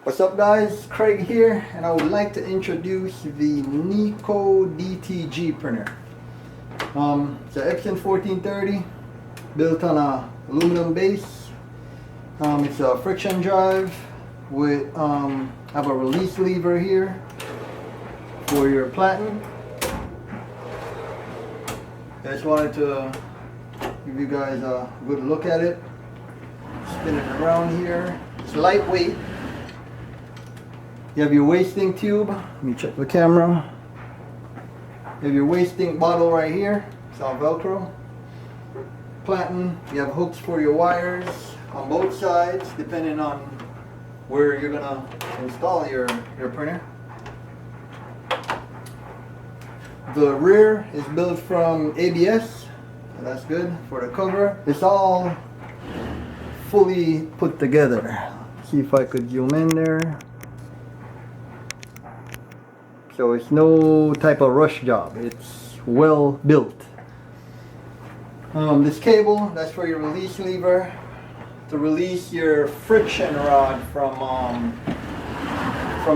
What's up guys, Craig here, and I would like to introduce the Nikko DTG printer. It's an Epson 1430 built on a aluminum base. It's a friction drive with have a release lever here for your platen. I just wanted to give you guys a good look at it. Spin it around here. It's lightweight. You have your wasting tube. Let me check the camera. You have your wasting bottle right here. It's all Velcro. Platen. You have hooks for your wires on both sides, depending on where you're gonna install your printer. The rear is built from ABS. So that's good for the cover. It's all fully put together. See if I could zoom in there. So it's no type of rush job. It's well built. This cable, that's for your release lever to release your friction rod from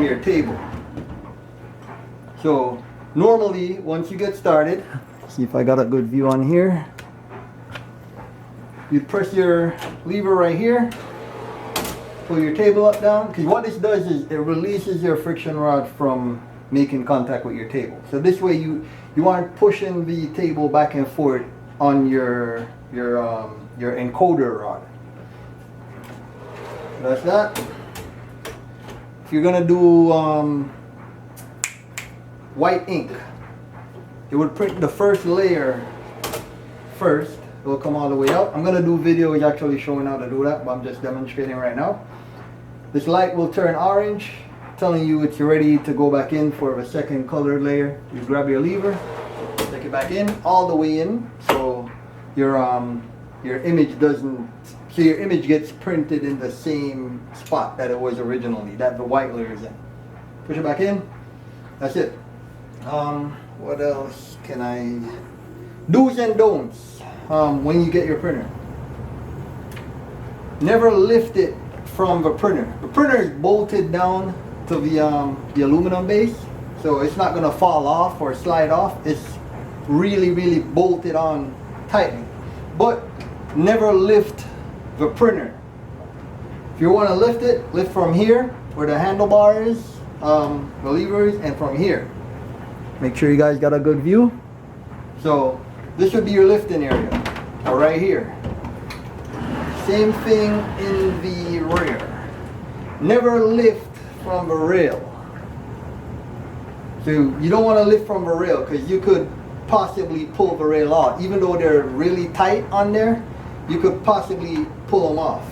your table. So normally, once you get started, see if I got a good view on here. You press your lever right here, pull your table up down, because what this does is it releases your friction rod from making contact with your table. So this way you aren't pushing the table back and forth on your encoder rod. So that's that. If you're gonna do white ink, it would print the first layer first. It will come all the way up. I'm gonna do videos actually showing how to do that, but I'm just demonstrating right now. This light will turn orange, telling you it's ready to go back in for a second colored layer. You grab your lever, take it back in, all the way in, so your image your image gets printed in the same spot that it was originally, that the white layer is in. Push it back in. That's it. What else can I? Do's and don'ts when you get your printer. Never lift it from the printer. The printer is bolted down to the aluminum base, so it's not gonna fall off or slide off. It's really bolted on tightly. But never lift the printer. If you want to lift it, lift from here where the handlebar is, the lever is, and from here. Make sure you guys got a good view. So this would be your lifting area, or right here. Same thing in the rear. Never lift from the rail. So you don't want to lift from the rail because you could possibly pull the rail out. Even though they're really tight on there, you could possibly pull them off.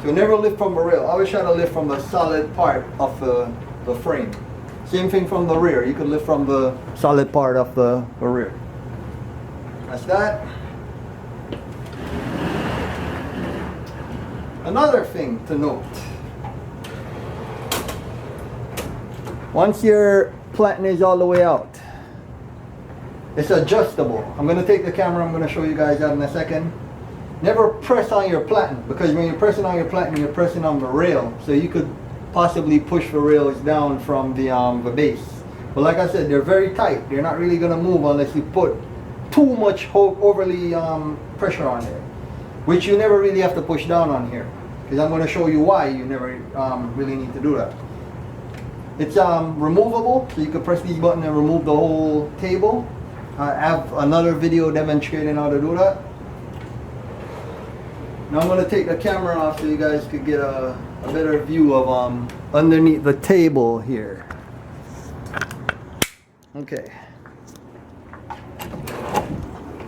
So never lift from the rail. Always try to lift from the solid part of the frame. Same thing from the rear. You could lift from the solid part of the rear. That's that. Another thing to note. Once your platen is all the way out, it's adjustable. I'm going to take the camera, I'm going to show you guys that in a second. Never press on your platen, because when you're pressing on your platen, you're pressing on the rail. So you could possibly push the rails down from the base. But like I said, they're very tight. They're not really going to move unless you put too much overly pressure on there. Which you never really have to push down on here. Because I'm going to show you why you never really need to do that. It's removable, so you can press these buttons and remove the whole table. I have another video demonstrating how to do that. Now I'm going to take the camera off so you guys could get a better view of underneath the table here. Okay.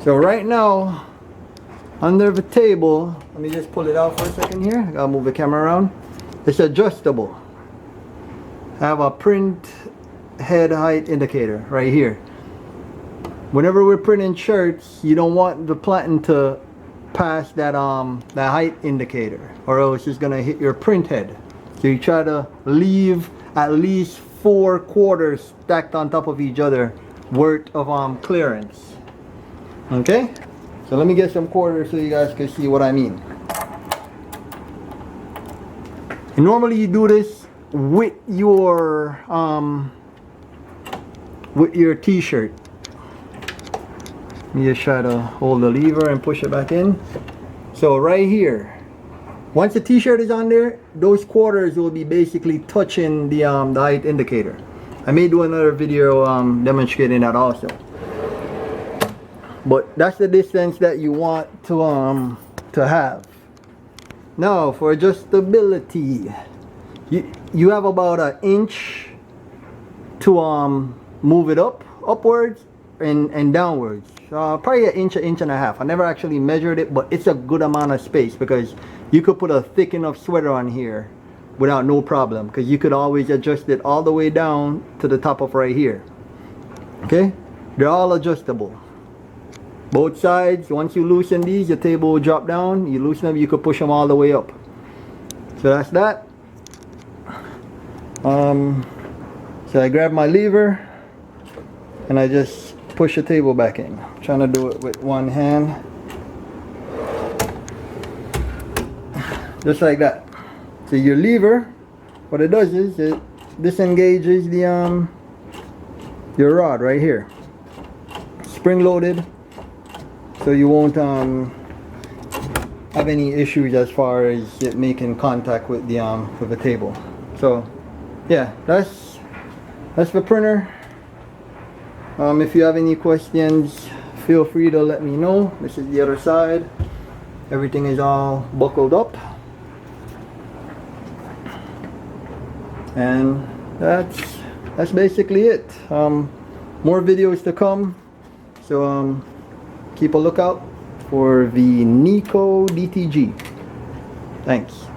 So right now, under the table, let me just pull it out for a second here. I gotta move the camera around. It's adjustable. I have a print head height indicator right here. Whenever we're printing shirts, you don't want the platen to pass that height indicator, or else it's gonna hit your print head. So you try to leave at least 4 quarters stacked on top of each other worth of clearance. Okay, so let me get some quarters so you guys can see what I mean. And normally you do this with your t-shirt. You just try to hold the lever and push it back in. So right here, once the t-shirt is on there, those quarters will be basically touching the height indicator. I may do another video demonstrating that also. But that's the distance that you want to have. Now for adjustability, you have about an inch to move it upwards and downwards. Probably an inch and a half. I never actually measured it, but it's a good amount of space because you could put a thick enough sweater on here without no problem, because you could always adjust it all the way down to the top of right here. Okay, they're all adjustable, both sides. Once you loosen these, your table will drop down. You loosen them, you could push them all the way up. So that's that. So I grab my lever and I just push the table back in. I'm trying to do it with one hand, just like that. So your lever, what it does is it disengages the your rod right here, spring loaded, so you won't have any issues as far as it making contact with the table. So yeah, that's the printer. If you have any questions, feel free to let me know. This is the other side. Everything is all buckled up. And that's basically it. More videos to come, so keep a lookout for the Nikko DTG. Thanks.